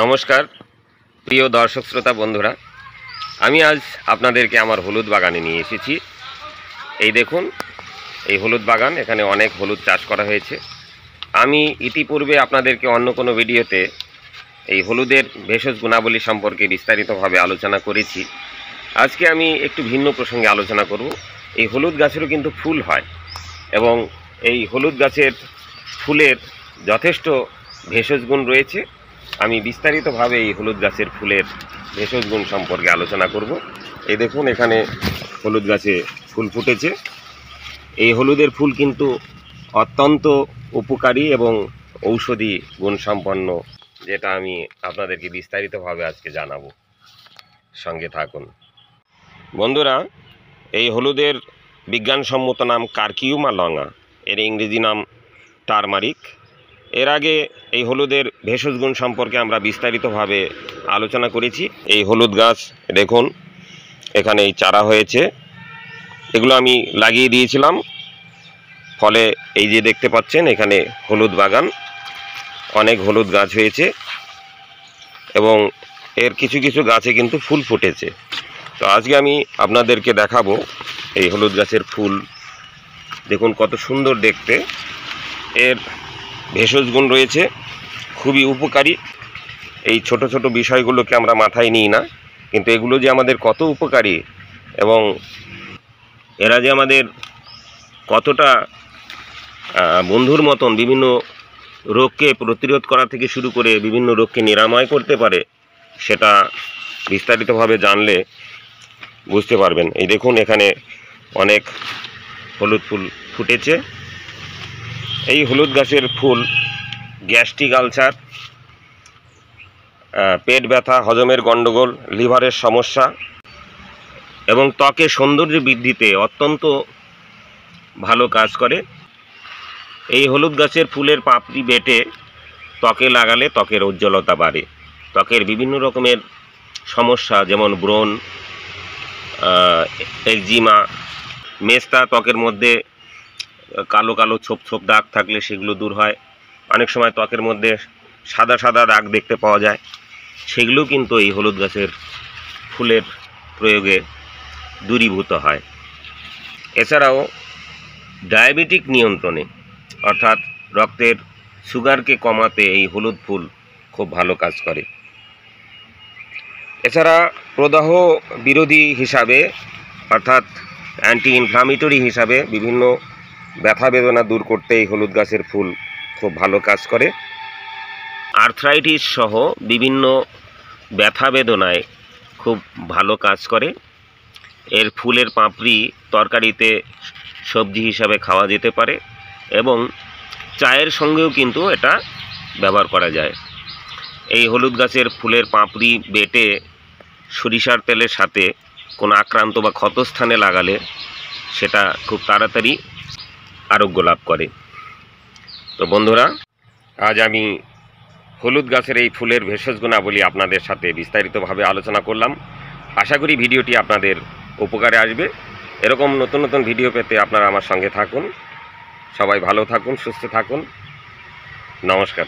নমস্কার প্রিয় দর্শক শ্রোতা বন্ধুরা, আমি আজ আপনাদেরকে আমার হলুদ বাগানে নিয়ে এসেছি। এই দেখুন, এই হলুদ বাগান, এখানে অনেক হলুদ চাষ করা হয়েছে। আমি ইতিপূর্বে আপনাদেরকে অন্য কোনো ভিডিওতে এই হলুদের ভেষজ গুণাবলী সম্পর্কে বিস্তারিতভাবে আলোচনা করেছি। আজকে আমি একটু ভিন্ন প্রসঙ্গে আলোচনা করব। এই হলুদ গাছেরও কিন্তু ফুল হয় এবং এই হলুদ গাছের ফুলের যথেষ্ট ভেষজ গুণ রয়েছে। আমি বিস্তারিতভাবে এই হলুদ গাছের ফুলের ভেষজ গুণ সম্পর্কে আলোচনা করব। এই দেখুন, এখানে হলুদ গাছে ফুল ফুটেছে। এই হলুদের ফুল কিন্তু অত্যন্ত উপকারী এবং ঔষধি গুণসম্পন্ন, যেটা আমি আপনাদেরকে বিস্তারিতভাবে আজকে জানাবো। সঙ্গে থাকুন বন্ধুরা। এই হলুদের বিজ্ঞানসম্মত নাম কারকিউমা লঙ্গা, এর ইংরেজি নাম টারমারিক। এর আগে এই হলুদের ভেষজ গুণ সম্পর্কে আমরা বিস্তারিতভাবে আলোচনা করেছি। এই হলুদ গাছ দেখুন, এখানে এই চারা হয়েছে, এগুলো আমি লাগিয়ে দিয়েছিলাম। ফলে এই যে দেখতে পাচ্ছেন, এখানে হলুদ বাগান, অনেক হলুদ গাছ হয়েছে এবং এর কিছু কিছু গাছে কিন্তু ফুল ফুটেছে। তো আজকে আমি আপনাদেরকে দেখাবো এই হলুদ গাছের ফুল। দেখুন কত সুন্দর দেখতে। এর ভেষজ গুণ রয়েছে, খুবই উপকারী। এই ছোট ছোট বিষয়গুলোকে আমরা মাথায় নিই না, কিন্তু এগুলো যে আমাদের কত উপকারী এবং এরা যে আমাদের কতটা বন্ধুর মতন বিভিন্ন রোগকে প্রতিরোধ করা থেকে শুরু করে বিভিন্ন রোগকে নিরাময় করতে পারে, সেটা বিস্তারিতভাবে জানলে বুঝতে পারবেন। এই দেখুন, এখানে অনেক হলুদ ফুল ফুটেছে। এই হলুদ গাছের ফুল গ্যাস্ট্রিক আলসার, পেট ব্যথা, হজমের গণ্ডগোল, লিভারের সমস্যা এবং ত্বকের সৌন্দর্য বৃদ্ধিতে অত্যন্ত ভালো কাজ করে। এই হলুদ গাছের ফুলের পাপড়ি বেটে ত্বকে লাগালে ত্বকের উজ্জ্বলতা বাড়ে। ত্বকের বিভিন্ন রকমের সমস্যা যেমন ব্রণ, একজিমা, মেস্তা, ত্বকের মধ্যে কালো কালো ছোপ ছোপ দাগ থাকলে সেগুলো দূর হয়। অনেক সময় ত্বকের মধ্যে সাদা সাদা দাগ দেখতে পাওয়া যায়, সেগুলো কিন্তু এই হলুদ গাছের ফুলের প্রয়োগে দূরীভূত হয়। এছাড়াও ডায়াবেটিক নিয়ন্ত্রণে, অর্থাৎ রক্তের সুগারকে কমাতে এই হলুদ ফুল খুব ভালো কাজ করে। এছাড়া প্রদাহ বিরোধী হিসাবে, অর্থাৎ অ্যান্টি ইনফ্লামেটরি হিসাবে বিভিন্ন ব্যথা বেদনা দূর করতে এই হলুদ গাছের ফুল খুব ভালো কাজ করে। আর্থ্রাইটিস সহ বিভিন্ন ব্যথা বেদনায় খুব ভালো কাজ করে। এর ফুলের পাপড়ি তরকারিতে সবজি হিসাবে খাওয়া যেতে পারে এবং চায়ের সঙ্গেও কিন্তু এটা ব্যবহার করা যায়। এই হলুদ গাছের ফুলের পাপড়ি বেটে সরিষার তেলের সাথে কোনো আক্রান্ত বা ক্ষতস্থানে লাগালে সেটা খুব তাড়াতাড়ি আরোগ্য লাভ করে। তো বন্ধুরা, আজ আমি হলুদ গাছের এই ফুলের ভেষজ গুণাবলী আপনাদের সাথে বিস্তারিতভাবে আলোচনা করলাম। আশা করি ভিডিওটি আপনাদের উপকারে আসবে। এরকম নতুন নতুন ভিডিও পেতে আপনারা আমার সঙ্গে থাকুন। সবাই ভালো থাকুন, সুস্থ থাকুন। নমস্কার।